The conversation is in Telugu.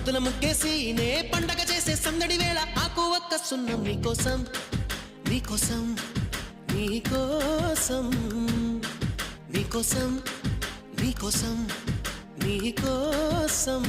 ముద్దుల ముగ్గేసి నే పండగ చేసే సందడి వేళ ఆకు ఒక్క సున్నం నీకోసం నీకోసం నీకోసం నీకోసం నీకోసం నీకోసం